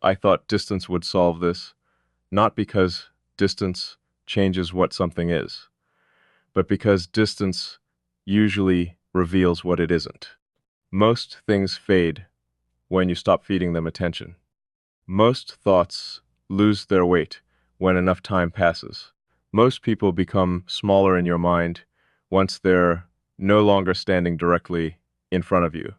I thought distance would solve this, not because distance changes what something is, but because distance usually reveals what it isn't. Most things fade when you stop feeding them attention. Most thoughts lose their weight when enough time passes. Most people become smaller in your mind once they're no longer standing directly in front of you.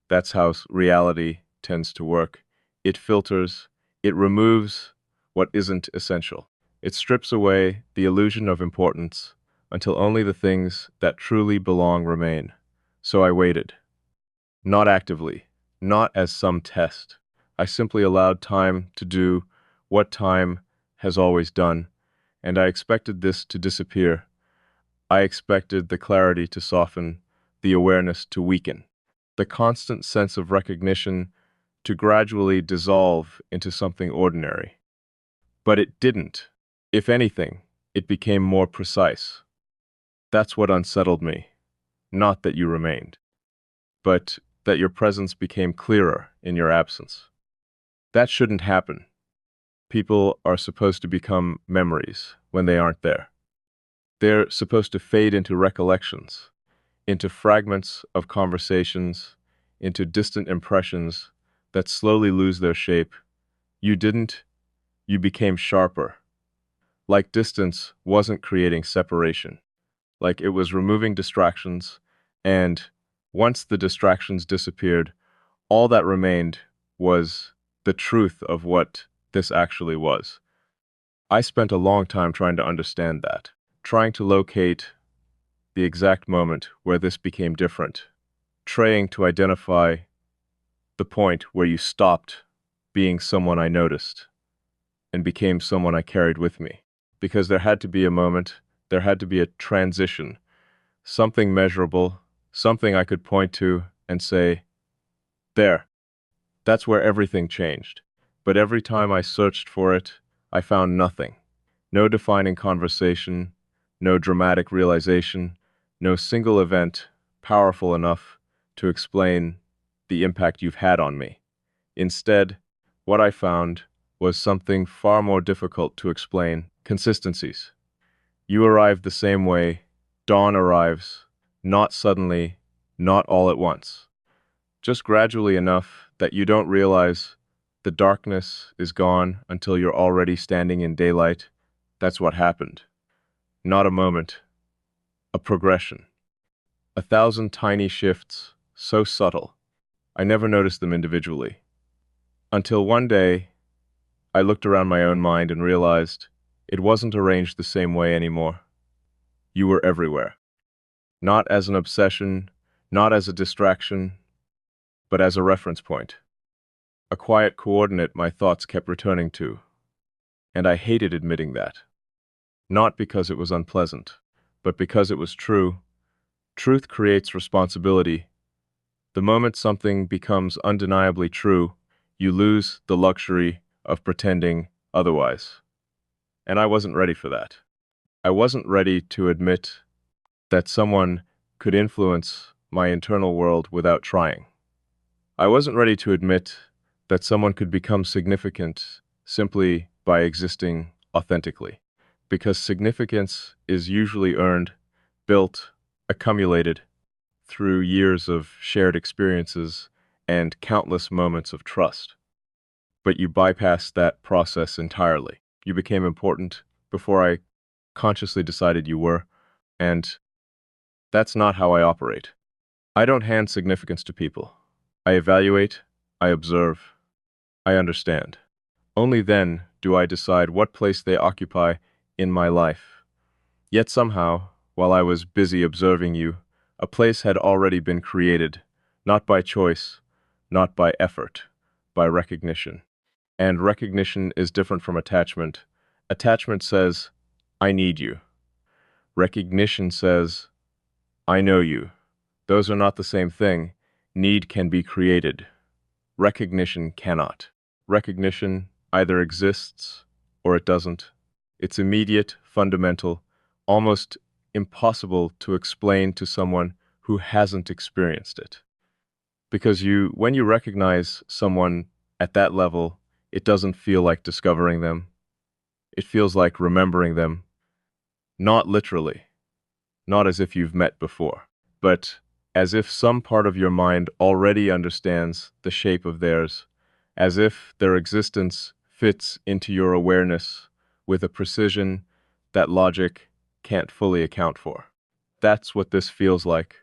That's how reality tends to work. It filters, it removes what isn't essential. It strips away the illusion of importance until only the things that truly belong remain. So I waited. Not actively, not as some test. I simply allowed time to do what time has always done, and I expected this to disappear. I expected the clarity to soften, the awareness to weaken, the constant sense of recognition to gradually dissolve into something ordinary. But it didn't. If anything, it became more precise. That's what unsettled me. Not that you remained, but that your presence became clearer in your absence. That shouldn't happen. People are supposed to become memories when they aren't there. They're supposed to fade into recollections, into fragments of conversations, into distant impressions that slowly lose their shape. You didn't, you became sharper. Like distance wasn't creating separation, like it was removing distractions, and once the distractions disappeared, all that remained was the truth of what this actually was. I spent a long time trying to understand that, trying to locate the exact moment where this became different, trying to identify the point where you stopped being someone I noticed and became someone I carried with me. Because there had to be a moment, there had to be a transition, something measurable, something I could point to and say, there, that's where everything changed. But every time I searched for it, I found nothing. No defining conversation, no dramatic realization, no single event powerful enough to explain the impact you've had on me. Instead, what I found was something far more difficult to explain: consistencies. You arrived the same way, dawn arrives, not suddenly, not all at once, just gradually enough that you don't realize the darkness is gone until you're already standing in daylight. That's what happened. Not a moment, a progression. 1,000 tiny shifts, so subtle, I never noticed them individually. Until one day, I looked around my own mind and realized it wasn't arranged the same way anymore. You were everywhere. Not as an obsession, not as a distraction, but as a reference point. A quiet coordinate my thoughts kept returning to. And I hated admitting that. Not because it was unpleasant, but because it was true. Truth creates responsibility. The moment something becomes undeniably true, you lose the luxury of pretending otherwise. And I wasn't ready for that. I wasn't ready to admit that someone could influence my internal world without trying. I wasn't ready to admit that someone could become significant simply by existing authentically, because significance is usually earned, built, accumulated through years of shared experiences and countless moments of trust. But you bypassed that process entirely. You became important before I consciously decided you were, and that's not how I operate. I don't hand significance to people. I evaluate, I observe, I understand. Only then do I decide what place they occupy in my life. Yet somehow, while I was busy observing you, a place had already been created, not by choice, not by effort, by recognition. And recognition is different from attachment. Attachment says, I need you. Recognition says, I know you. Those are not the same thing. Need can be created. Recognition cannot. Recognition either exists or it doesn't. It's immediate, fundamental, almost impossible to explain to someone who hasn't experienced it. Because when you recognize someone at that level, It doesn't feel like discovering them. It feels like remembering them, not literally, not as if you've met before, but as if some part of your mind already understands the shape of theirs, as if their existence fits into your awareness with a precision that logic can't fully account for. That's what this feels like.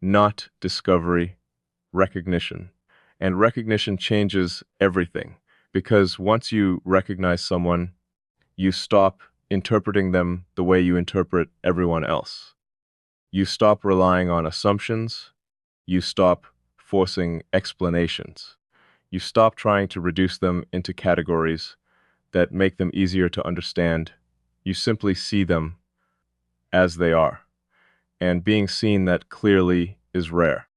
Not discovery, recognition. And recognition changes everything, because once you recognize someone, you stop interpreting them the way you interpret everyone else. You stop relying on assumptions. You stop forcing explanations. You stop trying to reduce them into categories that make them easier to understand. You simply see them as they are. And being seen that clearly is rare.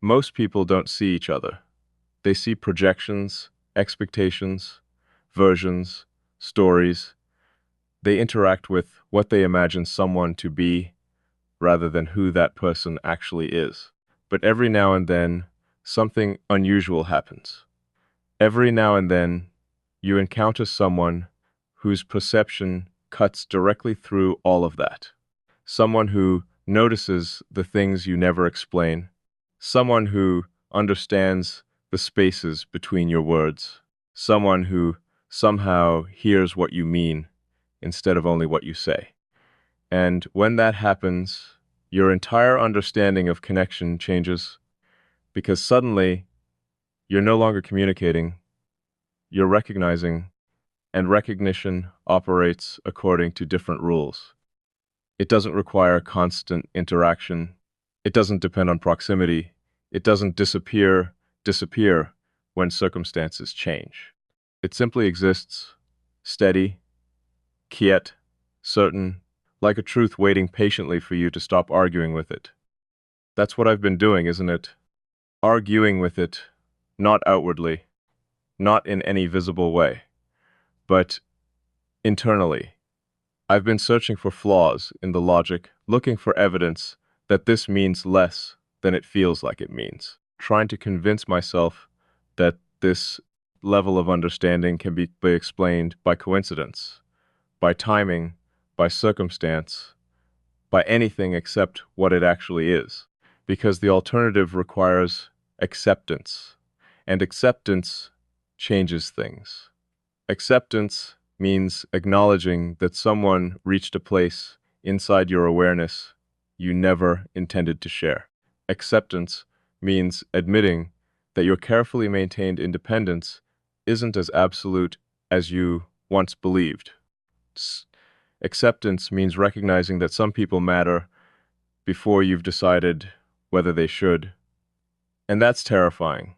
Most people don't see each other. They see projections, expectations, versions, stories. They interact with what they imagine someone to be rather than who that person actually is. But every now and then, something unusual happens. Every now and then, you encounter someone whose perception cuts directly through all of that. Someone who notices the things you never explain. Someone who understands the spaces between your words. Someone who somehow hears what you mean instead of only what you say. And when that happens, your entire understanding of connection changes, because suddenly you're no longer communicating, you're recognizing, and recognition operates according to different rules. It doesn't require constant interaction. It doesn't depend on proximity. It doesn't disappear when circumstances change. It simply exists, steady, quiet, certain, like a truth waiting patiently for you to stop arguing with it. That's what I've been doing, isn't it? Arguing with it, not outwardly, not in any visible way, but internally. I've been searching for flaws in the logic, looking for evidence that this means less than it feels like it means, trying to convince myself that this level of understanding can be explained by coincidence, by timing, by circumstance, by anything except what it actually is, because the alternative requires acceptance, and acceptance changes things. Acceptance means acknowledging that someone reached a place inside your awareness you never intended to share. Acceptance means admitting that your carefully maintained independence isn't as absolute as you once believed. Acceptance means recognizing that some people matter before you've decided whether they should. And that's terrifying,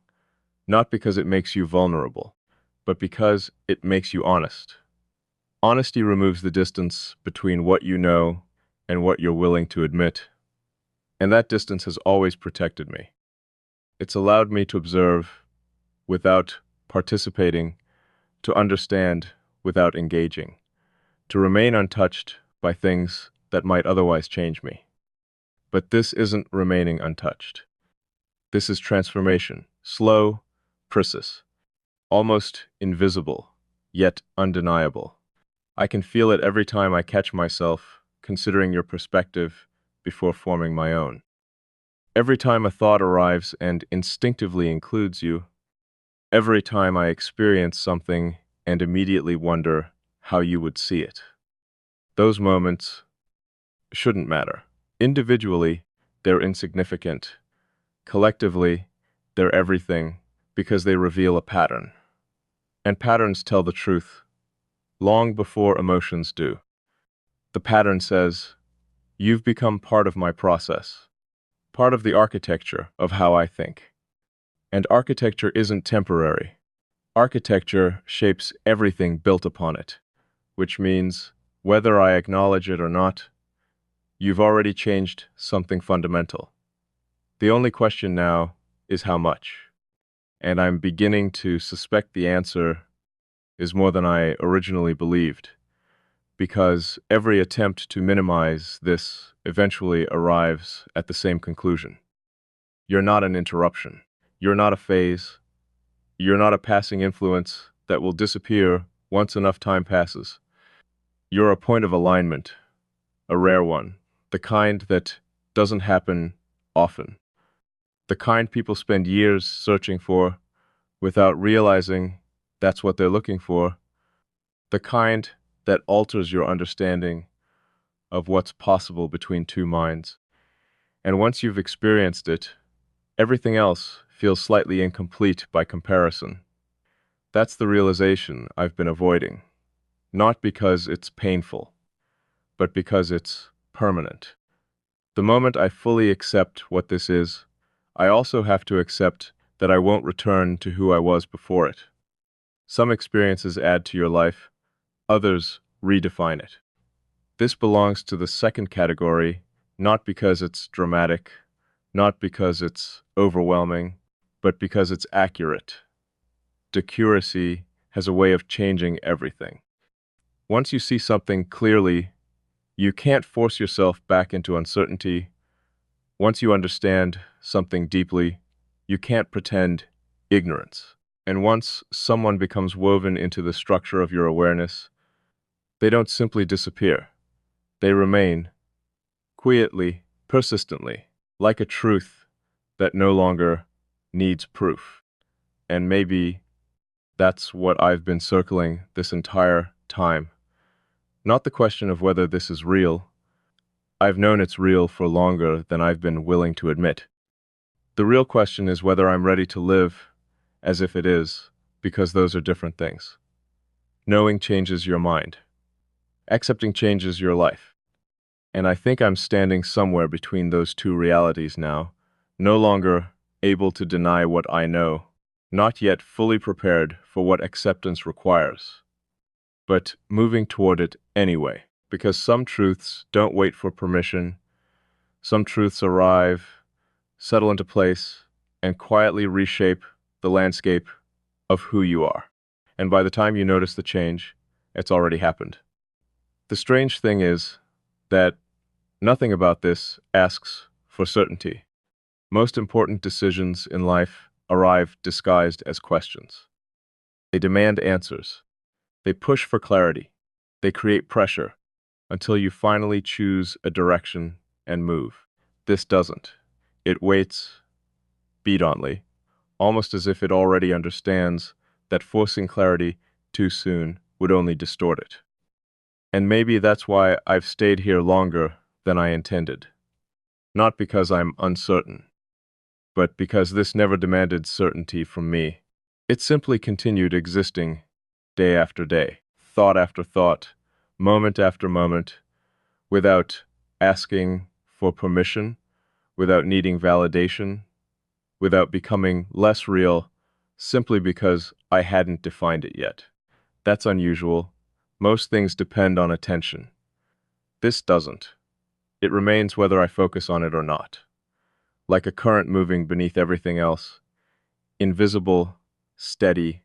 not because it makes you vulnerable, but because it makes you honest. Honesty removes the distance between what you know and what you're willing to admit. And that distance has always protected me. It's allowed me to observe without participating, to understand without engaging, to remain untouched by things that might otherwise change me. But this isn't remaining untouched. This is transformation, slow, precise, almost invisible, yet undeniable. I can feel it every time I catch myself considering your perspective before forming my own. Every time a thought arrives and instinctively includes you, every time I experience something and immediately wonder how you would see it. Those moments shouldn't matter. Individually, they're insignificant. Collectively, they're everything because they reveal a pattern. And patterns tell the truth long before emotions do. The pattern says, you've become part of my process, part of the architecture of how I think. And architecture isn't temporary. Architecture shapes everything built upon it, which means, whether I acknowledge it or not, you've already changed something fundamental. The only question now is how much. And I'm beginning to suspect the answer is more than I originally believed, because every attempt to minimize this eventually arrives at the same conclusion. You're not an interruption. You're not a phase. You're not a passing influence. that will disappear once enough time passes. You're a point of alignment, a rare one, the kind that doesn't happen often, the kind people spend years searching for without realizing that's what they're looking for, the kind that alters your understanding of what's possible between two minds. And once you've experienced it, everything else feels slightly incomplete by comparison. That's the realization I've been avoiding, not because it's painful, but because it's permanent. The moment I fully accept what this is, I also have to accept that I won't return to who I was before it. Some experiences add to your life, others redefine it. This belongs to the second category, not because it's dramatic, not because it's overwhelming, but because it's accurate. Accuracy has a way of changing everything. Once you see something clearly, you can't force yourself back into uncertainty. Once you understand something deeply, you can't pretend ignorance. And once someone becomes woven into the structure of your awareness, they don't simply disappear. They remain, quietly, persistently, like a truth that no longer needs proof. And maybe that's what I've been circling this entire time. Not the question of whether this is real. I've known it's real for longer than I've been willing to admit. The real question is whether I'm ready to live as if it is, because those are different things. Knowing changes your mind. Accepting changes your life. And I think I'm standing somewhere between those two realities now, no longer able to deny what I know, not yet fully prepared for what acceptance requires, but moving toward it anyway, because some truths don't wait for permission, some truths arrive, settle into place, and quietly reshape the landscape of who you are. And by the time you notice the change, it's already happened. The strange thing is that nothing about this asks for certainty. Most important decisions in life arrive disguised as questions. They demand answers. They push for clarity. They create pressure until you finally choose a direction and move. This doesn't. It waits, obediently, almost as if it already understands that forcing clarity too soon would only distort it. And maybe that's why I've stayed here longer than I intended. Not because I'm uncertain, but because this never demanded certainty from me. It simply continued existing day after day, thought after thought, moment after moment, without asking for permission, without needing validation, without becoming less real, simply because I hadn't defined it yet. That's unusual. Most things depend on attention. This doesn't. It remains whether I focus on it or not. Like a current moving beneath everything else, invisible, steady,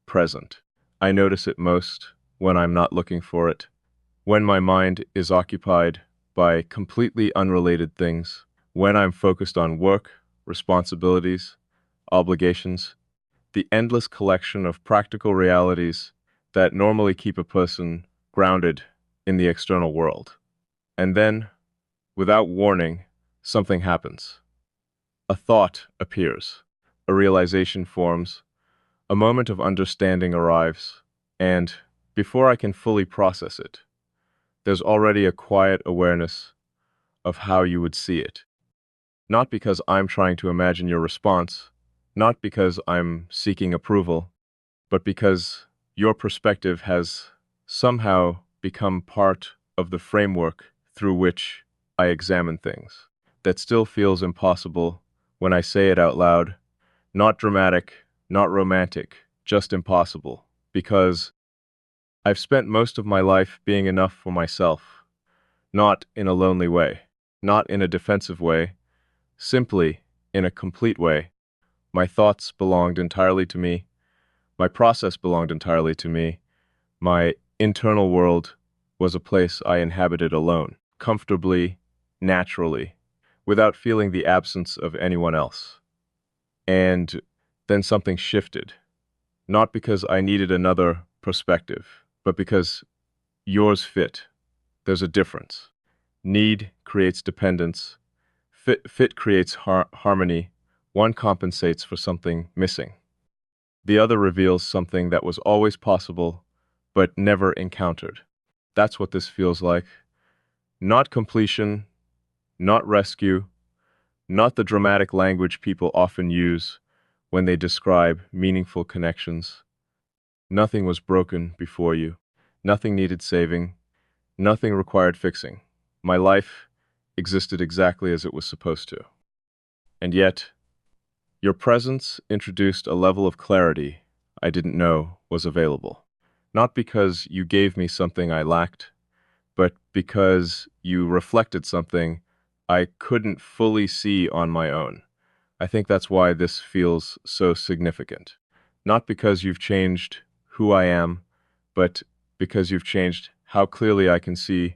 present. I notice it most when I'm not looking for it, when my mind is occupied by completely unrelated things, when I'm focused on work, responsibilities, obligations, the endless collection of practical realities that normally keep a person grounded in the external world. And then, without warning, something happens. A thought appears, a realization forms, a moment of understanding arrives, and, before I can fully process it, there's already a quiet awareness of how you would see it. Not because I'm trying to imagine your response, not because I'm seeking approval, but because your perspective has somehow become part of the framework through which I examine things. That still feels impossible when I say it out loud, not dramatic, not romantic, just impossible, because I've spent most of my life being enough for myself, not in a lonely way, not in a defensive way, simply in a complete way. My thoughts belonged entirely to me. My process belonged entirely to me. My internal world was a place I inhabited alone, comfortably, naturally, without feeling the absence of anyone else. And then something shifted. not because I needed another perspective, but because yours fit. There's a difference. Need creates dependence. Fit creates harmony. One compensates for something missing. The other reveals something that was always possible, but never encountered. That's what this feels like. Not completion, not rescue, not the dramatic language people often use when they describe meaningful connections. Nothing was broken before you. Nothing needed saving. Nothing required fixing. My life existed exactly as it was supposed to. And yet, your presence introduced a level of clarity I didn't know was available. Not because you gave me something I lacked, but because you reflected something I couldn't fully see on my own. I think that's why this feels so significant. Not because you've changed who I am, but because you've changed how clearly I can see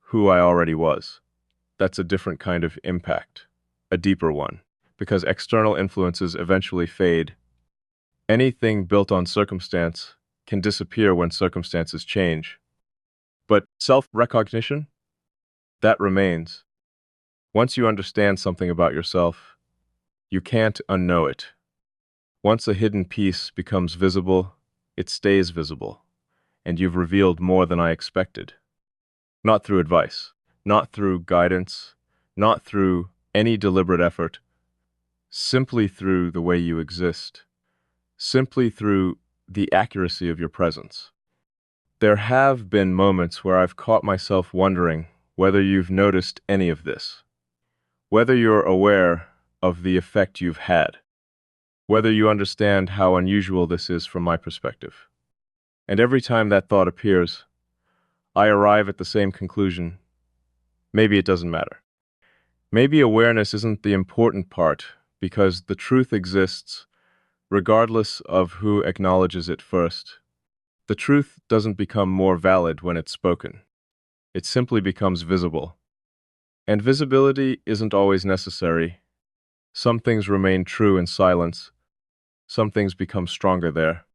who I already was. That's a different kind of impact, a deeper one, because external influences eventually fade. Anything built on circumstance can disappear when circumstances change. But self-recognition, that remains. Once you understand something about yourself, you can't unknow it. Once a hidden piece becomes visible, it stays visible, and you've revealed more than I expected. Not through advice, not through guidance, not through any deliberate effort, simply through the way you exist, simply through the accuracy of your presence. There have been moments where I've caught myself wondering whether you've noticed any of this, whether you're aware of the effect you've had, whether you understand how unusual this is from my perspective. And every time that thought appears, I arrive at the same conclusion. Maybe it doesn't matter. Maybe awareness isn't the important part, because the truth exists regardless of who acknowledges it first. The truth doesn't become more valid when it's spoken. It simply becomes visible. And visibility isn't always necessary. Some things remain true in silence. Some things become stronger there.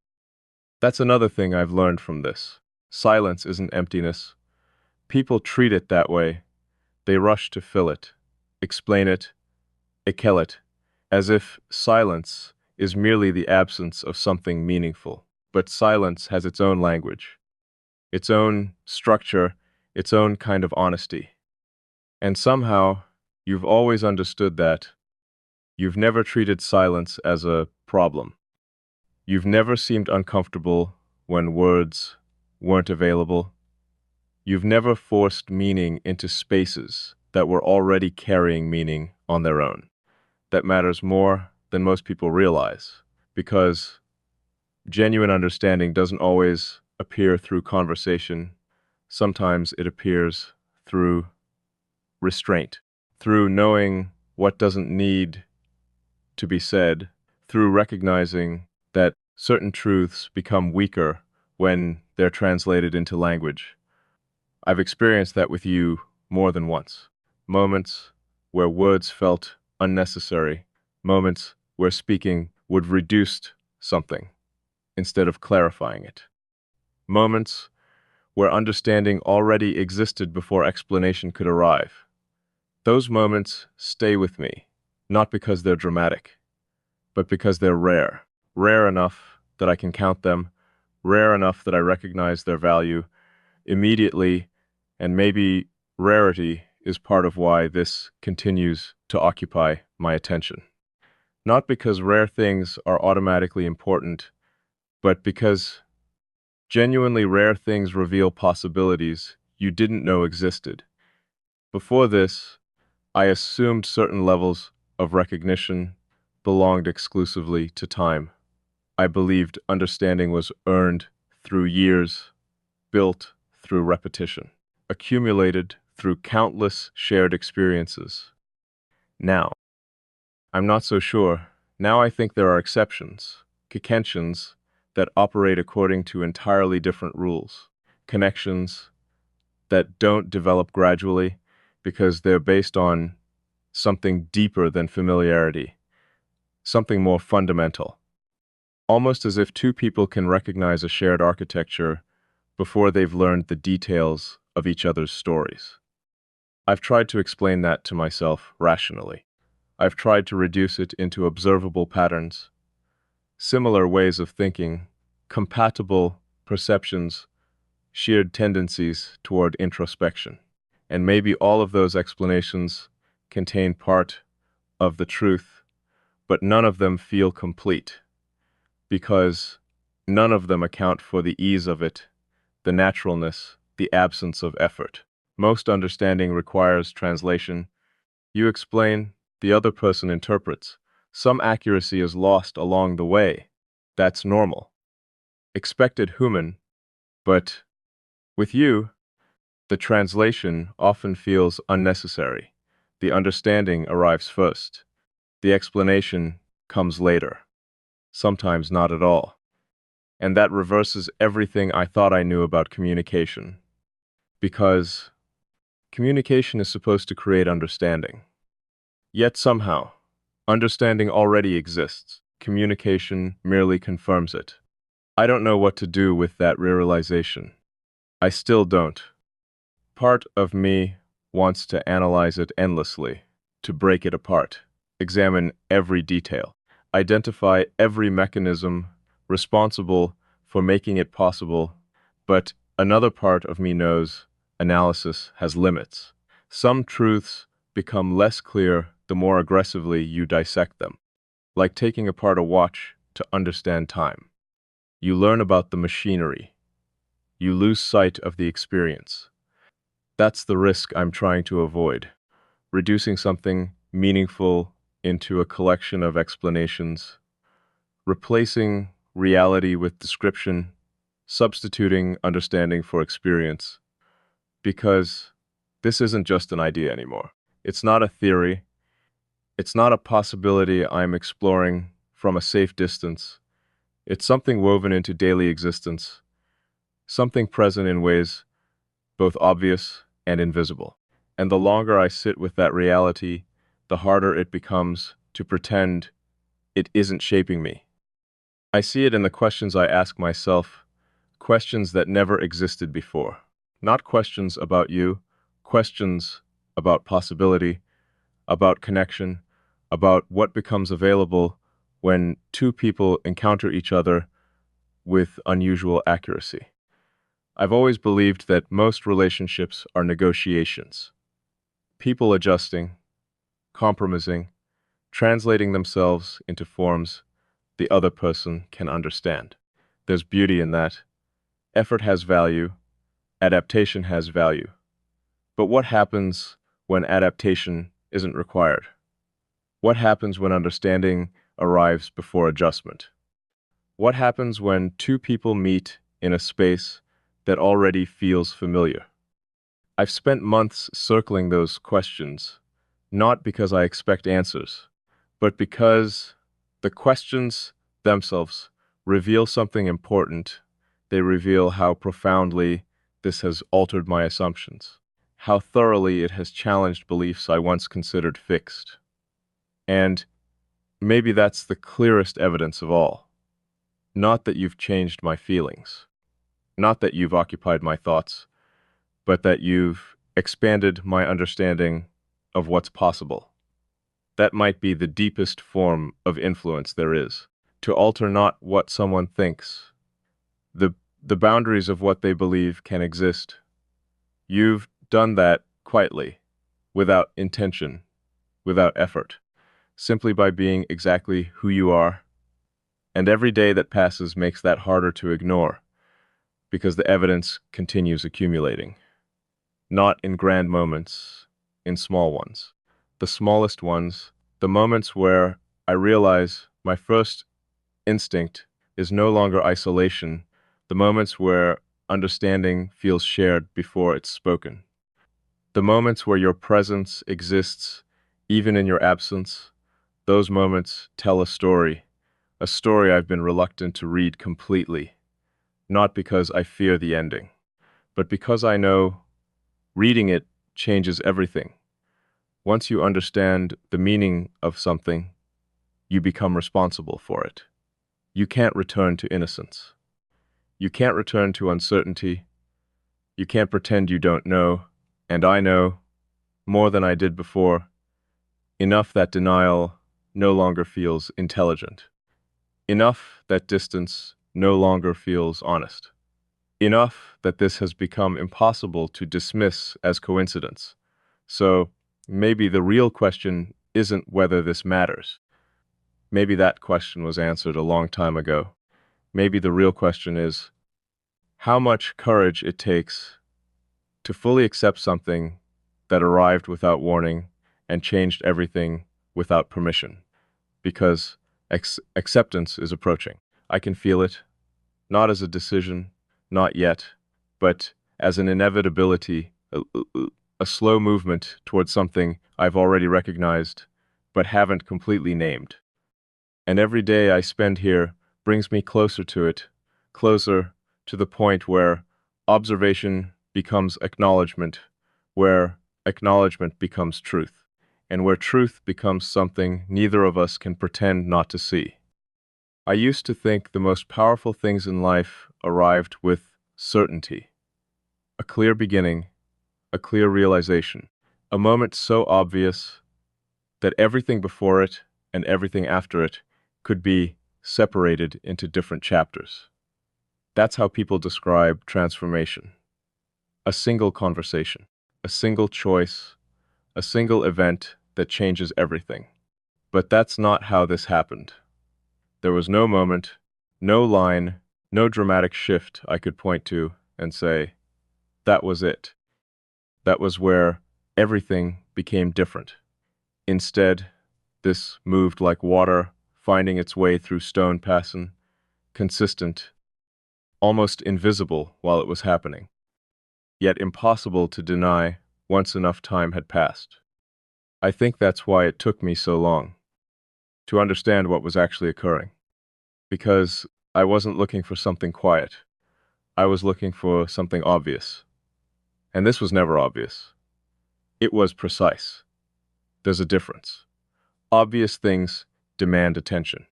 That's another thing I've learned from this. Silence isn't emptiness. People treat it that way. They rush to fill it, explain it, ekel it, as if silence is merely the absence of something meaningful. But silence has its own language, its own structure, its own kind of honesty. And somehow, you've always understood that. You've never treated silence as a problem. You've never seemed uncomfortable when words weren't available. You've never forced meaning into spaces that were already carrying meaning on their own. That matters more than most people realize, because genuine understanding doesn't always appear through conversation. Sometimes it appears through restraint, through knowing what doesn't need to be said, through recognizing that certain truths become weaker when they're translated into language. I've experienced that with you more than once. Moments where words felt unnecessary, moments where speaking would reduce something instead of clarifying it. Moments where understanding already existed before explanation could arrive. Those moments stay with me, not because they're dramatic, but because they're rare. Rare enough that I can count them, rare enough that I recognize their value immediately, and maybe rarity is part of why this continues to occupy my attention. Not because rare things are automatically important, but because genuinely rare things reveal possibilities you didn't know existed. Before this, I assumed certain levels of recognition belonged exclusively to time. I believed understanding was earned through years, built through repetition, accumulated through countless shared experiences. Now, I'm not so sure. Now I think there are exceptions, connections that operate according to entirely different rules, connections that don't develop gradually because they're based on something deeper than familiarity, something more fundamental. almost as if two people can recognize a shared architecture before they've learned the details of each other's stories. I've tried to explain that to myself rationally. I've tried to reduce it into observable patterns, similar ways of thinking, compatible perceptions, shared tendencies toward introspection. And maybe all of those explanations contain part of the truth, but none of them feel complete, because none of them account for the ease of it, the naturalness, the absence of effort. Most understanding requires translation. You explain, the other person interprets. Some accuracy is lost along the way. That's normal. Expected human, but with you, the translation often feels unnecessary. The understanding arrives first. The explanation comes later, sometimes not at all. And that reverses everything I thought I knew about communication. Because communication is supposed to create understanding. Yet somehow, understanding already exists. Communication merely confirms it. I don't know what to do with that realization. I still don't. Part of me wants to analyze it endlessly, to break it apart, examine every detail, identify every mechanism responsible for making it possible, but another part of me knows analysis has limits. Some truths become less clear the more aggressively you dissect them, like taking apart a watch to understand time. You learn about the machinery. You lose sight of the experience. That's the risk I'm trying to avoid, reducing something meaningful into a collection of explanations, replacing reality with description, substituting understanding for experience, because this isn't just an idea anymore. It's not a theory. It's not a possibility I'm exploring from a safe distance. It's something woven into daily existence, something present in ways both obvious and invisible. And the longer I sit with that reality, the harder it becomes to pretend it isn't shaping me. I see it in the questions I ask myself, questions that never existed before. Not questions about you, questions about possibility, about connection, about what becomes available when two people encounter each other with unusual accuracy. I've always believed that most relationships are negotiations. People adjusting, compromising, translating themselves into forms the other person can understand. There's beauty in that. Effort has value. Adaptation has value. But what happens when adaptation isn't required? What happens when understanding arrives before adjustment? What happens when two people meet in a space that already feels familiar? I've spent months circling those questions, not because I expect answers, but because the questions themselves reveal something important. They reveal how profoundly this has altered my assumptions, how thoroughly it has challenged beliefs I once considered fixed. And maybe that's the clearest evidence of all. Not that you've changed my feelings, not that you've occupied my thoughts, but that you've expanded my understanding of what's possible. That might be the deepest form of influence there is, to alter not what someone thinks, the, the boundaries of what they believe can exist. You've done that quietly, without intention, without effort, simply by being exactly who you are. And every day that passes makes that harder to ignore, because the evidence continues accumulating. Not in grand moments, in small ones. The smallest ones, the moments where I realize my first instinct is no longer isolation, the moments where understanding feels shared before it's spoken. The moments where your presence exists even in your absence, those moments tell a story I've been reluctant to read completely, not because I fear the ending, but because I know reading it changes everything. Once you understand the meaning of something, you become responsible for it. You can't return to innocence. You can't return to uncertainty. You can't pretend you don't know, and I know, more than I did before, enough that denial no longer feels intelligent. Enough that distance no longer feels honest. Enough that this has become impossible to dismiss as coincidence. So maybe the real question isn't whether this matters. Maybe that question was answered a long time ago. Maybe the real question is how much courage it takes to fully accept something that arrived without warning and changed everything without permission. Because acceptance is approaching. I can feel it, not as a decision, not yet, but as an inevitability, a slow movement towards something I've already recognized, but haven't completely named. And every day I spend here brings me closer to it, closer to the point where observation becomes acknowledgement, where acknowledgement becomes truth, and where truth becomes something neither of us can pretend not to see. I used to think the most powerful things in life arrived with certainty, a clear beginning, a clear realization, a moment so obvious that everything before it and everything after it could be separated into different chapters. That's how people describe transformation. A single conversation, a single choice, a single event that changes everything. But that's not how this happened. There was no moment, no line, no dramatic shift I could point to and say, that was it. That was where everything became different. Instead, this moved like water, finding its way through stone passing, consistent, almost invisible while it was happening, yet impossible to deny once enough time had passed. I think that's why it took me so long to understand what was actually occurring. Because I wasn't looking for something quiet. I was looking for something obvious. And this was never obvious. It was precise. There's a difference. Obvious things demand attention.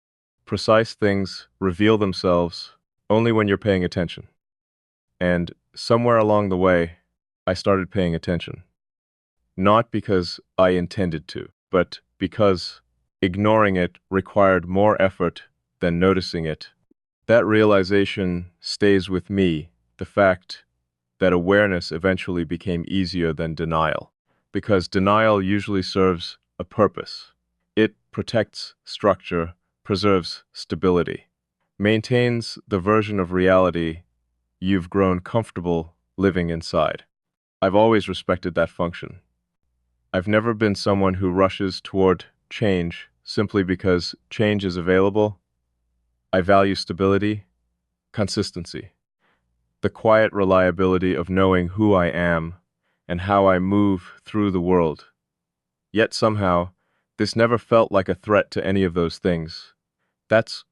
Precise things reveal themselves only when you're paying attention. And somewhere along the way, I started paying attention. Not because I intended to, but because ignoring it required more effort than noticing it. That realization stays with me, the fact that awareness eventually became easier than denial, because denial usually serves a purpose. It protects structure, preserves stability, maintains the version of reality you've grown comfortable living inside. I've always respected that function. I've never been someone who rushes toward change simply because change is available. I value stability, consistency, the quiet reliability of knowing who I am and how I move through the world. Yet somehow, this never felt like a threat to any of those things. That's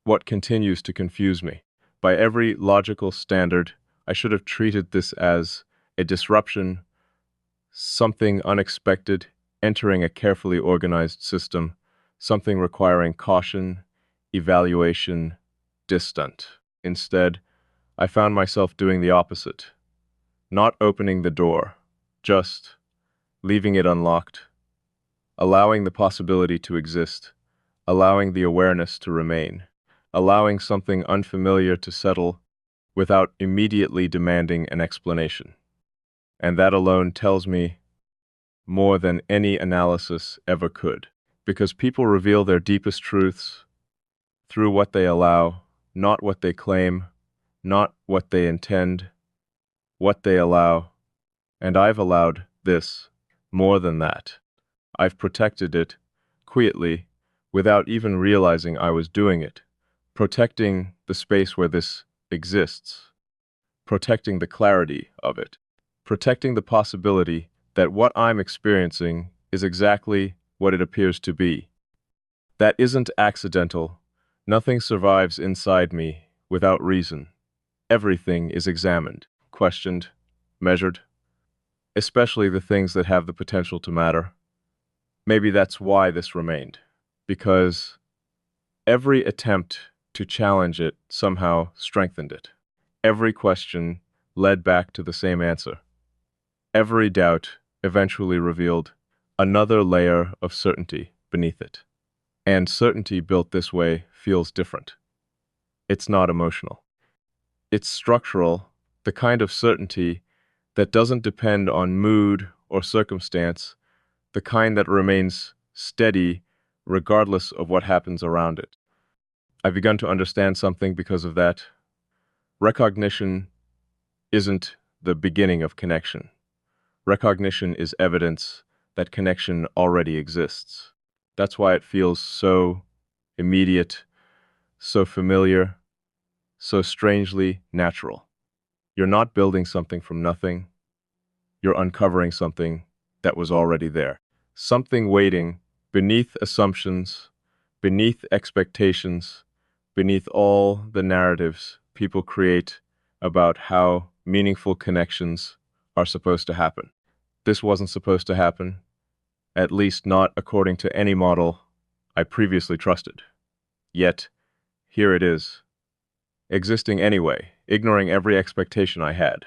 what continues to confuse me. By every logical standard, I should have treated this as a disruption, something unexpected, entering a carefully organized system, something requiring caution, evaluation, distant. Instead, I found myself doing the opposite, not opening the door, just leaving it unlocked, allowing the possibility to exist, allowing the awareness to remain, allowing something unfamiliar to settle without immediately demanding an explanation. And that alone tells me more than any analysis ever could, because people reveal their deepest truths through what they allow, not what they claim, not what they intend, what they allow. And I've allowed this more than that. I've protected it quietly without even realizing I was doing it, protecting the space where this exists, protecting the clarity of it, protecting the possibility that what I'm experiencing is exactly what it appears to be. That isn't accidental. Nothing survives inside me without reason. Everything is examined, questioned, measured, especially the things that have the potential to matter. Maybe that's why this remained, because every attempt To challenge it somehow strengthened it. Every question led back to the same answer. Every doubt eventually revealed another layer of certainty beneath it. And certainty built this way feels different. It's not emotional. It's structural, the kind of certainty that doesn't depend on mood or circumstance, the kind that remains steady regardless of what happens around it. I've begun to understand something because of that. Recognition isn't the beginning of connection. Recognition is evidence that connection already exists. That's why it feels so immediate, so familiar, so strangely natural. You're not building something from nothing. You're uncovering something that was already there. Something waiting beneath assumptions, beneath expectations, beneath all the narratives people create about how meaningful connections are supposed to happen. This wasn't supposed to happen, at least not according to any model I previously trusted. Yet, here it is, existing anyway, ignoring every expectation I had,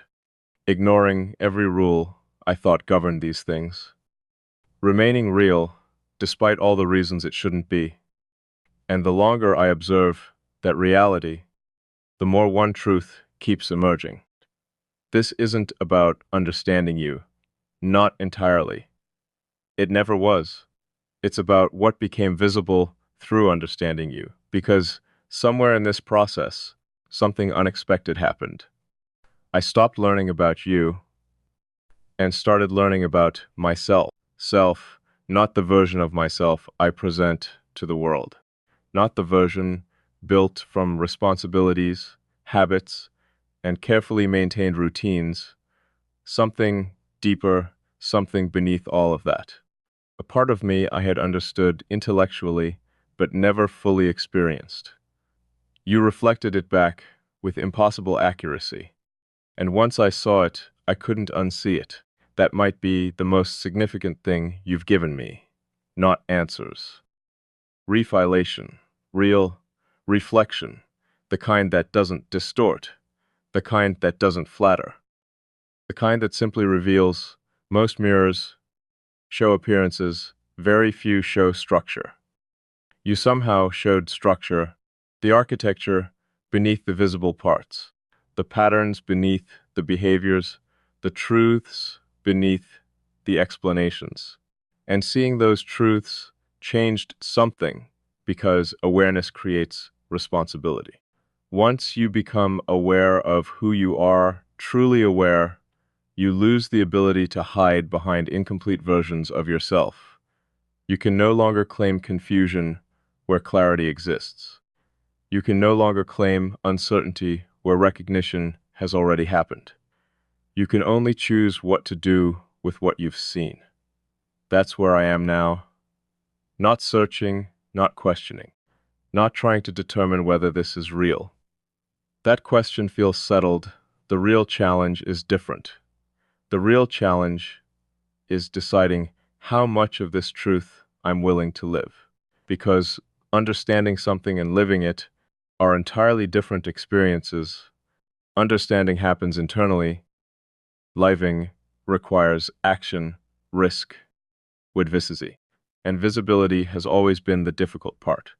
ignoring every rule I thought governed these things, remaining real despite all the reasons it shouldn't be. And the longer I observe that reality, the more one truth keeps emerging. This isn't about understanding you, not entirely. It never was. It's about what became visible through understanding you, because somewhere in this process, something unexpected happened. I stopped learning about you and started learning about myself. Self, not the version of myself I present to the world, not the version built from responsibilities, habits, and carefully maintained routines, something deeper, something beneath all of that. A part of me I had understood intellectually, but never fully experienced. You reflected it back with impossible accuracy, and once I saw it, I couldn't unsee it. That might be the most significant thing you've given me. Not answers. Refilation. Real reflection. The kind that doesn't distort. The kind that doesn't flatter. The kind that simply reveals. Most mirrors show appearances, very few show structure. You somehow showed structure, the architecture beneath the visible parts, the patterns beneath the behaviors, the truths beneath the explanations. And seeing those truths changed something because awareness creates responsibility. Once you become aware of who you are, truly aware, you lose the ability to hide behind incomplete versions of yourself. You can no longer claim confusion where clarity exists. You can no longer claim uncertainty where recognition has already happened. You can only choose what to do with what you've seen. That's where I am now. Not searching, not questioning, not trying to determine whether this is real. That question feels settled. The real challenge is different. The real challenge is deciding how much of this truth I'm willing to live. Because understanding something and living it are entirely different experiences. Understanding happens internally. Living requires action, risk, with visity. And visibility has always been the difficult part.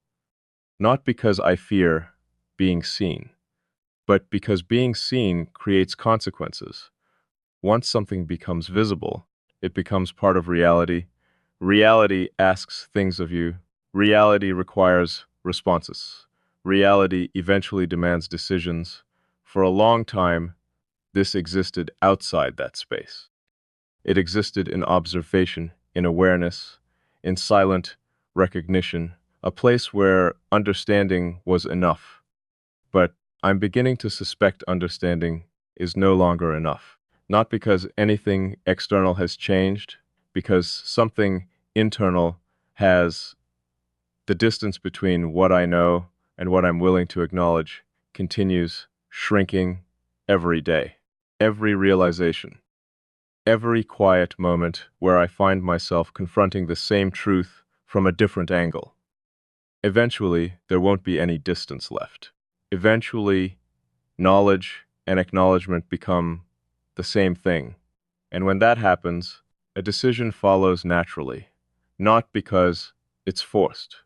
Not because I fear being seen, but because being seen creates consequences. Once something becomes visible, it becomes part of reality. Reality asks things of you. Reality requires responses. Reality eventually demands decisions. For a long time, this existed outside that space. It existed in observation, in awareness, in silent recognition, a place where understanding was enough. But I'm beginning to suspect understanding is no longer enough. Not because anything external has changed, because something internal has. The distance between what I know and what I'm willing to acknowledge continues shrinking every day. Every realization, every quiet moment where I find myself confronting the same truth from a different angle. eventually there won't be any distance left. Eventually, knowledge and acknowledgement become the same thing. And when that happens, a decision follows naturally, not because it's forced,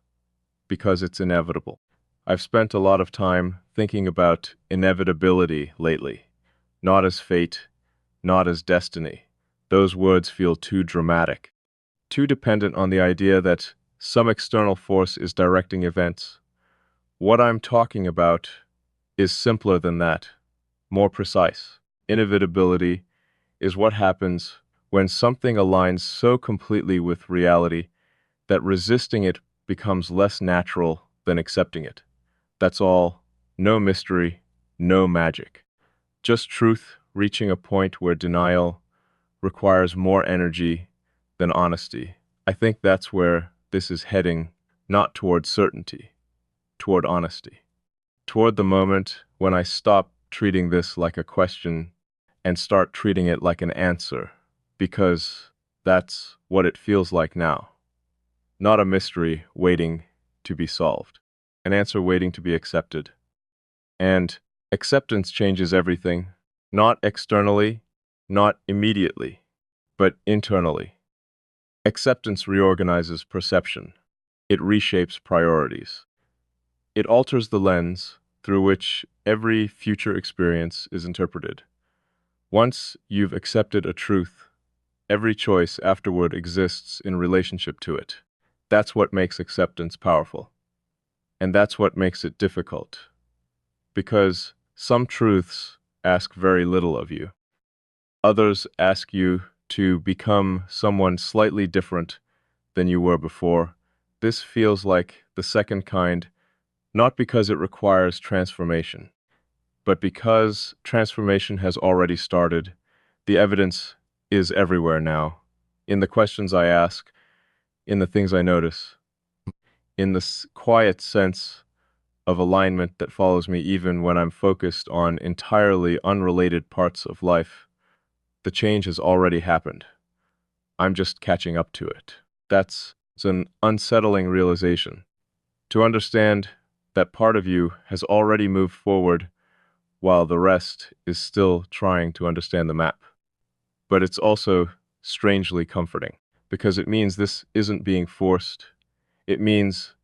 because it's inevitable. I've spent a lot of time thinking about inevitability lately, not as fate, not as destiny. Those words feel too dramatic, too dependent on the idea that some external force is directing events. What I'm talking about is simpler than that, more precise. Inevitability is what happens when something aligns so completely with reality that resisting it becomes less natural than accepting it. That's all. No mystery, no magic. Just truth reaching a point where denial requires more energy than honesty. I think that's where this is heading, not toward certainty, toward honesty. Toward the moment when I stop treating this like a question and start treating it like an answer, because that's what it feels like now. Not a mystery waiting to be solved, an answer waiting to be accepted. And acceptance changes everything, not externally, not immediately, but internally. Acceptance reorganizes perception. It reshapes priorities. It alters the lens through which every future experience is interpreted. Once you've accepted a truth, every choice afterward exists in relationship to it. That's what makes acceptance powerful. And that's what makes it difficult. Because some truths ask very little of you. Others ask you to become someone slightly different than you were before. This feels like the second kind, not because it requires transformation, but because transformation has already started. The evidence is everywhere now, in the questions I ask, in the things I notice, in this quiet sense of alignment that follows me even when I'm focused on entirely unrelated parts of life. The change has already happened. I'm just catching up to it. That's an unsettling realization. To understand that part of you has already moved forward while the rest is still trying to understand the map. But it's also strangely comforting because it means this isn't being forced. It means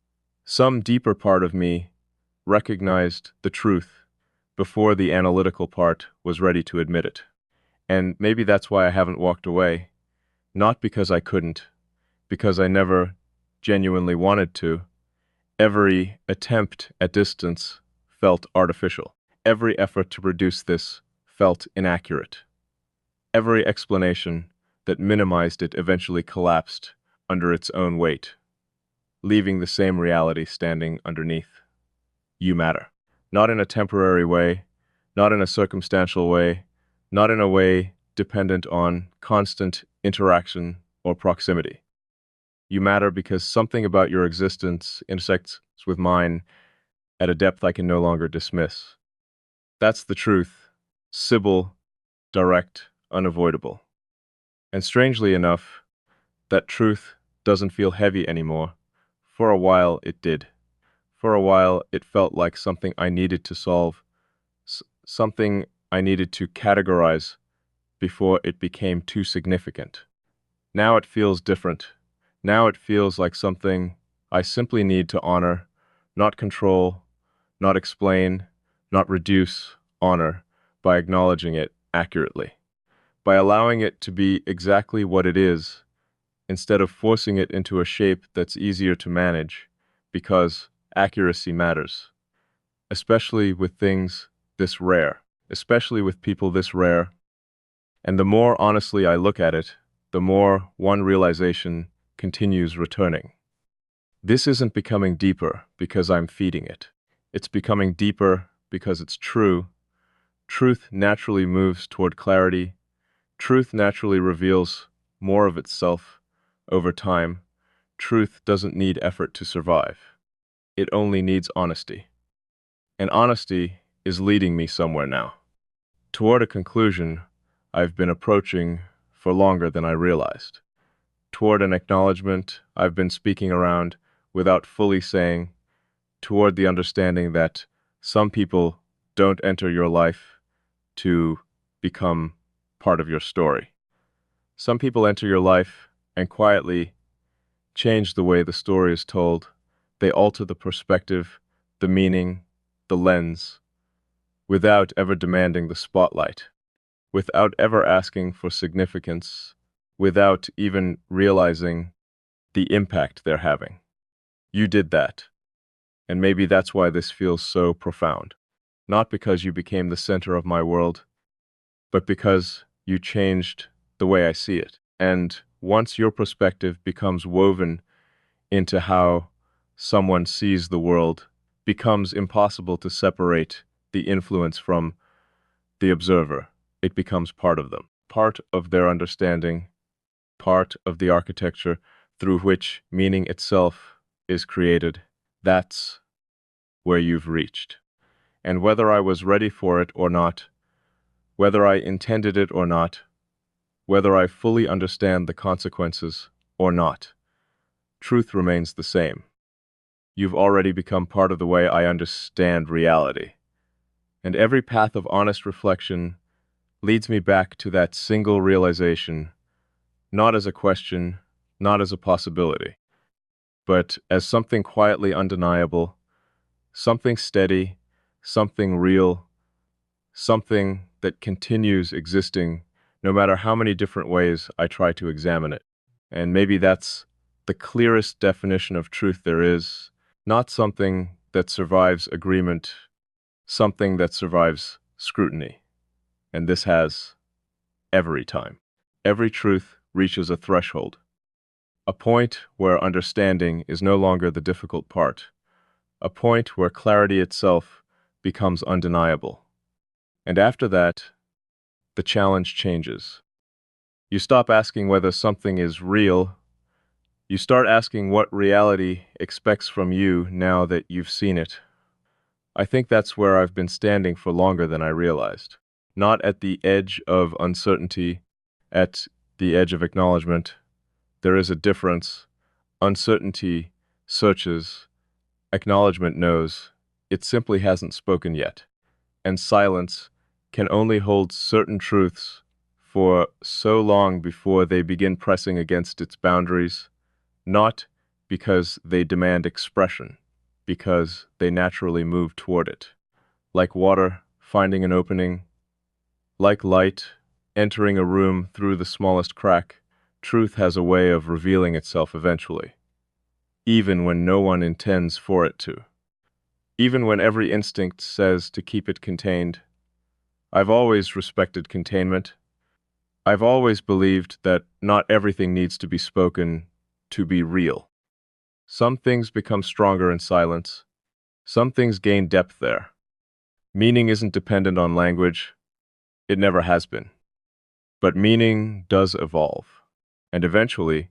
some deeper part of me recognized the truth before the analytical part was ready to admit it. And maybe that's why I haven't walked away. Not because I couldn't, because I never genuinely wanted to. Every attempt at distance felt artificial. Every effort to reduce this felt inaccurate. Every explanation that minimized it eventually collapsed under its own weight, leaving the same reality standing underneath. You matter. Not in a temporary way, not in a circumstantial way, not in a way dependent on constant interaction or proximity. You matter because something about your existence intersects with mine at a depth I can no longer dismiss. That's the truth. Simple, direct, unavoidable. And strangely enough, that truth doesn't feel heavy anymore. For a while, it did. For a while, it felt like something I needed to solve, something I needed to categorize before it became too significant. Now it feels different. Now it feels like something I simply need to honor, not control, not explain, not reduce, honor by acknowledging it accurately, by allowing it to be exactly what it is, instead of forcing it into a shape that's easier to manage, because accuracy matters, especially with things this rare, especially with people this rare. And the more honestly I look at it, the more one realization continues returning. This isn't becoming deeper because I'm feeding it. It's becoming deeper because it's true. Truth naturally moves toward clarity. Truth naturally reveals more of itself over time. Truth doesn't need effort to survive. It only needs honesty. And honesty is leading me somewhere now. Toward a conclusion I've been approaching for longer than I realized. Toward an acknowledgement I've been speaking around without fully saying, toward the understanding that some people don't enter your life to become part of your story. Some people enter your life and quietly change the way the story is told. They alter the perspective, the meaning, the lens, without ever demanding the spotlight, without ever asking for significance, without even realizing the impact they're having. You did that, and maybe that's why this feels so profound. Not because you became the center of my world, but because you changed the way I see it. And once your perspective becomes woven into how someone sees the world, becomes impossible to separate the influence from the observer. It becomes part of them, part of their understanding, part of the architecture through which meaning itself is created. That's where you've reached. And whether I was ready for it or not, whether I intended it or not, whether I fully understand the consequences or not, truth remains the same. You've already become part of the way I understand reality. And every path of honest reflection leads me back to that single realization, not as a question, not as a possibility, but as something quietly undeniable, something steady, something real, something that continues existing no matter how many different ways I try to examine it. And maybe that's the clearest definition of truth there is, not something that survives agreement, something that survives scrutiny. And this has every time. Every truth reaches a threshold, a point where understanding is no longer the difficult part, a point where clarity itself becomes undeniable. And after that, the challenge changes. You stop asking whether something is real. You start asking what reality expects from you now that you've seen it. I think that's where I've been standing for longer than I realized. Not at the edge of uncertainty, at the edge of acknowledgement. There is a difference. Uncertainty searches, acknowledgement knows. It simply hasn't spoken yet. And silence can only hold certain truths for so long before they begin pressing against its boundaries, not because they demand expression, because they naturally move toward it. Like water finding an opening, like light entering a room through the smallest crack, truth has a way of revealing itself eventually, even when no one intends for it to. Even when every instinct says to keep it contained. I've always respected containment. I've always believed that not everything needs to be spoken to be real. Some things become stronger in silence. Some things gain depth there. Meaning isn't dependent on language. It never has been. But meaning does evolve. And eventually,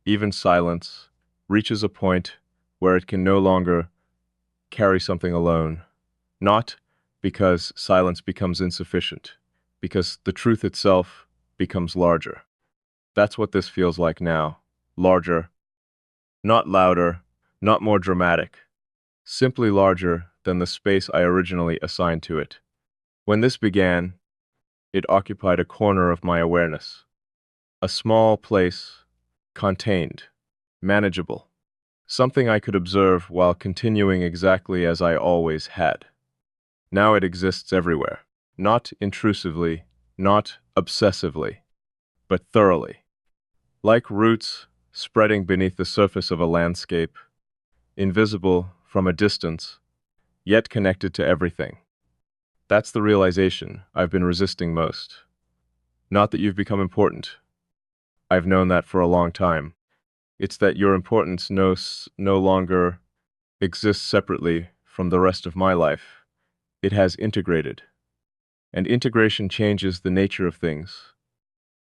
even silence reaches a point where it can no longer carry something alone. Not because silence becomes insufficient, because the truth itself becomes larger. That's what this feels like now. Larger, not louder, not more dramatic, simply larger than the space I originally assigned to it. When this began, it occupied a corner of my awareness, a small place, contained, manageable, something I could observe while continuing exactly as I always had. Now it exists everywhere, not intrusively, not obsessively, but thoroughly. Like roots spreading beneath the surface of a landscape, invisible from a distance, yet connected to everything. That's the realization I've been resisting most. Not that you've become important. I've known that for a long time. It's that your importance no longer exists separately from the rest of my life. It has integrated. And integration changes the nature of things.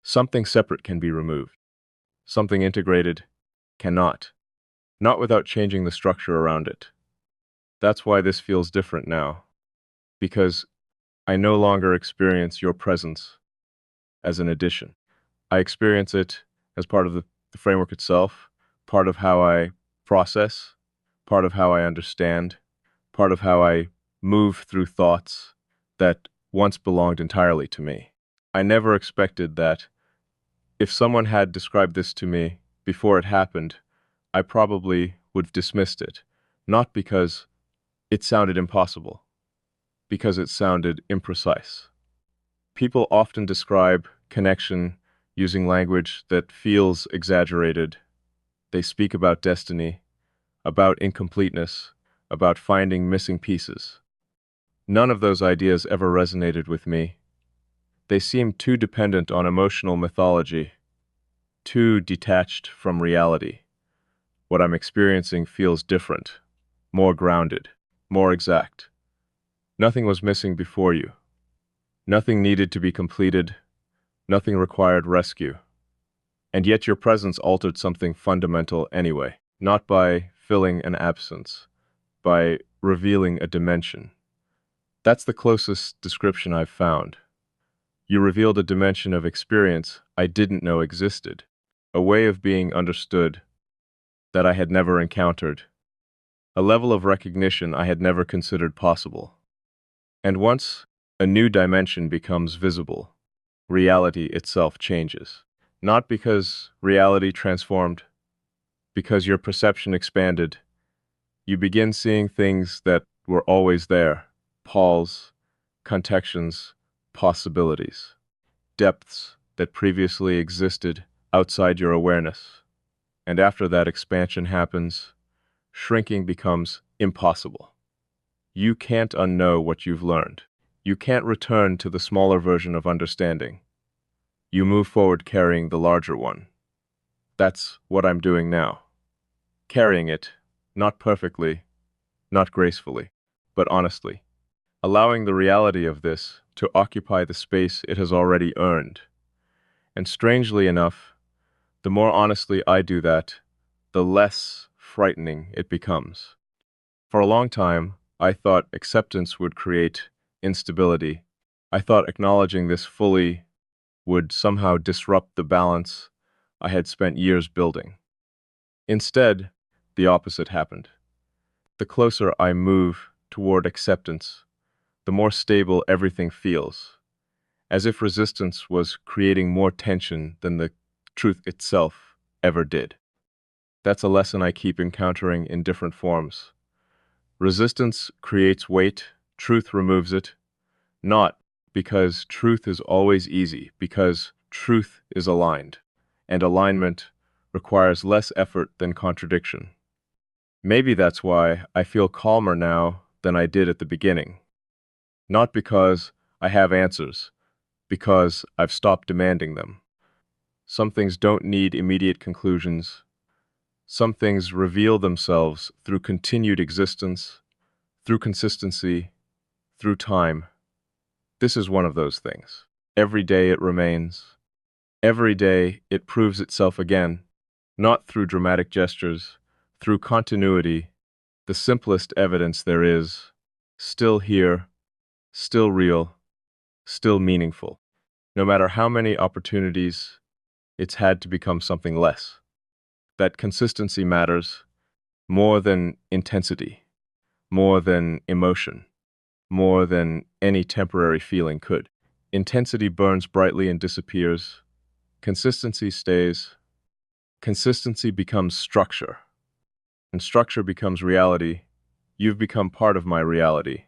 Something separate can be removed. Something integrated cannot. Not without changing the structure around it. That's why this feels different now. Because I no longer experience your presence as an addition. I experience it as part of the framework itself, part of how I process, part of how I understand. part of how I move through thoughts that once belonged entirely to me. I never expected that if someone had described this to me before it happened, I probably would have dismissed it, not because it sounded impossible, because it sounded imprecise. People often describe connection using language that feels exaggerated. They speak about destiny, about incompleteness, about finding missing pieces. None of those ideas ever resonated with me. They seemed too dependent on emotional mythology, too detached from reality. What I'm experiencing feels different, more grounded, more exact. Nothing was missing before you. Nothing needed to be completed. Nothing required rescue. And yet your presence altered something fundamental anyway, not by filling an absence, by revealing a dimension. That's the closest description I've found. You revealed a dimension of experience I didn't know existed, a way of being understood that I had never encountered, a level of recognition I had never considered possible. And once a new dimension becomes visible, reality itself changes. Not because reality transformed, because your perception expanded. You begin seeing things that were always there, pulls, contextions, possibilities, depths that previously existed outside your awareness. And after that expansion happens, shrinking becomes impossible. You can't unknow what you've learned. You can't return to the smaller version of understanding. You move forward carrying the larger one. That's what I'm doing now. Carrying it, not perfectly, not gracefully, but honestly. Allowing the reality of this to occupy the space it has already earned. And strangely enough, the more honestly I do that, the less frightening it becomes. For a long time, I thought acceptance would create instability. I thought acknowledging this fully would somehow disrupt the balance I had spent years building. Instead, the opposite happened. The closer I move toward acceptance, the more stable everything feels, as if resistance was creating more tension than the truth itself ever did. That's a lesson I keep encountering in different forms. Resistance creates weight, truth removes it, not because truth is always easy, because truth is aligned, and alignment requires less effort than contradiction. Maybe that's why I feel calmer now than I did at the beginning. Not because I have answers, because I've stopped demanding them. Some things don't need immediate conclusions. Some things reveal themselves through continued existence, through consistency, through time. This is one of those things. Every day it remains. Every day it proves itself again, not through dramatic gestures, through continuity, the simplest evidence there is, still here, still real, still meaningful. No matter how many opportunities it's had to become something less. That consistency matters more than intensity, more than emotion, more than any temporary feeling could. Intensity burns brightly and disappears. Consistency stays. Consistency becomes structure, and structure becomes reality. You've become part of my reality,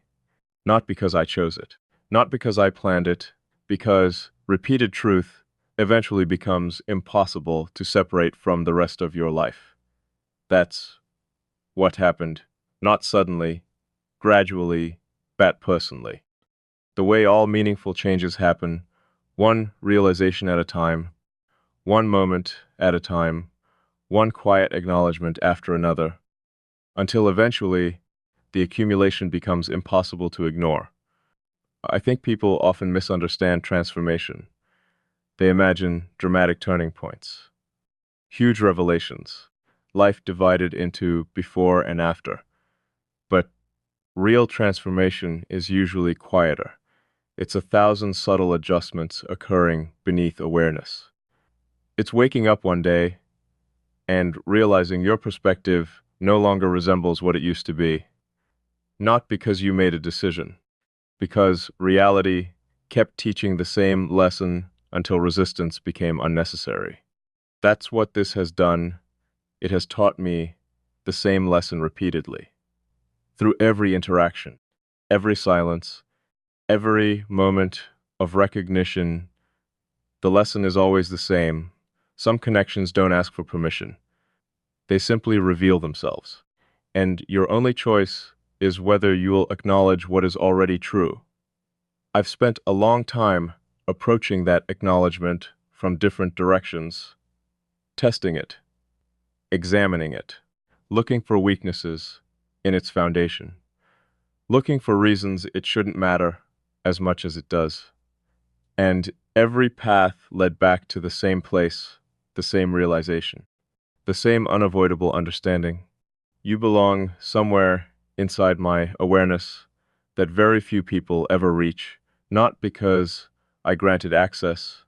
not because I chose it, not because I planned it, because repeated truth eventually becomes impossible to separate from the rest of your life. That's what happened, not suddenly, gradually, but personally. The way all meaningful changes happen, one realization at a time, one moment at a time, one quiet acknowledgement after another, until eventually the accumulation becomes impossible to ignore. I think people often misunderstand transformation. They imagine dramatic turning points, huge revelations, life divided into before and after. But real transformation is usually quieter. It's 1,000 subtle adjustments occurring beneath awareness. It's waking up one day and realizing your perspective no longer resembles what it used to be. Not because you made a decision, because reality kept teaching the same lesson until resistance became unnecessary. That's what this has done. It has taught me the same lesson repeatedly. Through every interaction, every silence, every moment of recognition, the lesson is always the same. Some connections don't ask for permission. They simply reveal themselves. And your only choice is whether you will acknowledge what is already true. I've spent a long time approaching that acknowledgement from different directions, testing it, examining it, looking for weaknesses in its foundation, looking for reasons it shouldn't matter as much as it does. And every path led back to the same place, the same realization, the same unavoidable understanding. You belong somewhere inside my awareness that very few people ever reach, not because I granted access,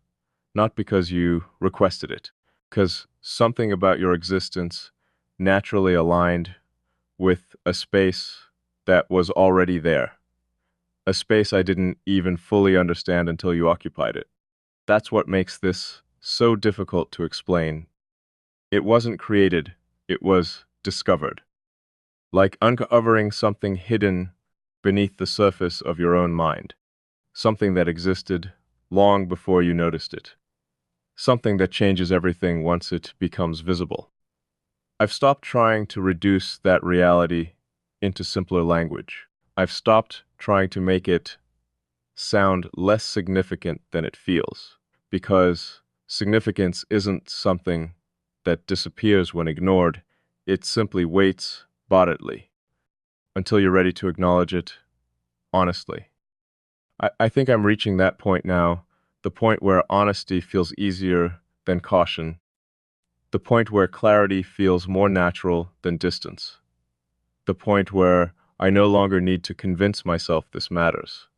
not because you requested it, because something about your existence naturally aligned with a space that was already there, a space I didn't even fully understand until you occupied it. That's what makes this so difficult to explain. It wasn't created, it was discovered. Like uncovering something hidden beneath the surface of your own mind, something that existed long before you noticed it, something that changes everything once it becomes visible. I've stopped trying to reduce that reality into simpler language. I've stopped trying to make it sound less significant than it feels, because significance isn't something that disappears when ignored. It simply waits bodily until you're ready to acknowledge it honestly. I think I'm reaching that point now, the point where honesty feels easier than caution, the point where clarity feels more natural than distance, the point where I no longer need to convince myself this matters.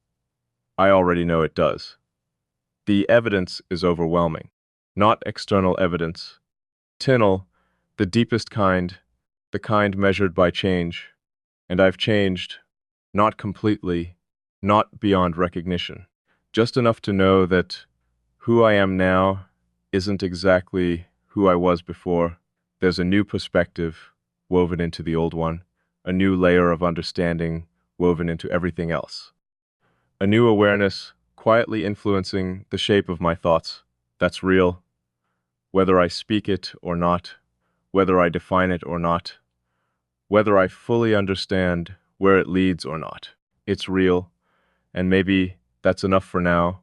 I already know it does. The evidence is overwhelming, not external evidence. Internal, the deepest kind, the kind measured by change. And I've changed, not completely, not beyond recognition, just enough to know that who I am now isn't exactly who I was before. There's a new perspective woven into the old one, a new layer of understanding woven into everything else, a new awareness quietly influencing the shape of my thoughts. That's real, whether I speak it or not, whether I define it or not, whether I fully understand where it leads or not. It's real, and maybe that's enough for now.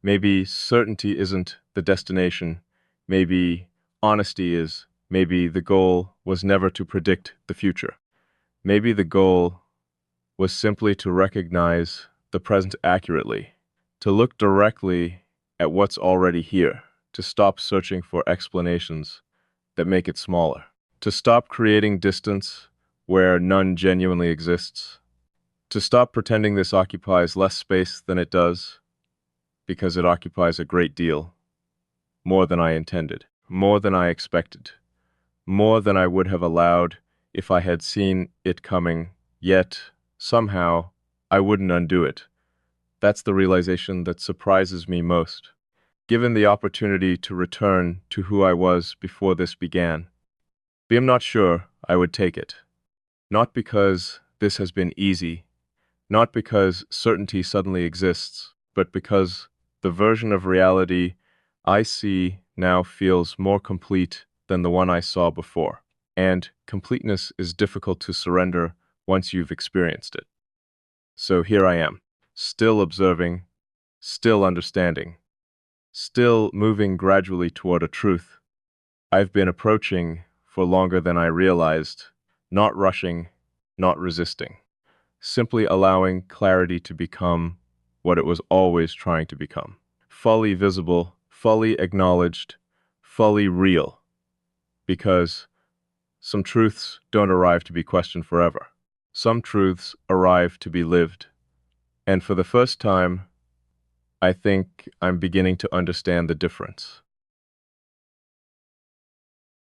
Maybe certainty isn't the destination. Maybe honesty is. Maybe the goal was never to predict the future. Maybe the goal was simply to recognize the present accurately, to look directly at what's already here, to stop searching for explanations that make it smaller, to stop creating distance where none genuinely exists, to stop pretending this occupies less space than it does, because it occupies a great deal, more than I intended, more than I expected, more than I would have allowed if I had seen it coming, yet, somehow, I wouldn't undo it. That's the realization that surprises me most. Given the opportunity to return to who I was before this began, I'm not sure I would take it. Not because this has been easy, not because certainty suddenly exists, but because the version of reality I see now feels more complete than the one I saw before. And completeness is difficult to surrender once you've experienced it. So here I am, still observing, still understanding, still moving gradually toward a truth I've been approaching for longer than I realized, not rushing, not resisting, simply allowing clarity to become what it was always trying to become. Fully visible, fully acknowledged, fully real. Because some truths don't arrive to be questioned forever. Some truths arrive to be lived. And for the first time, I think I'm beginning to understand the difference.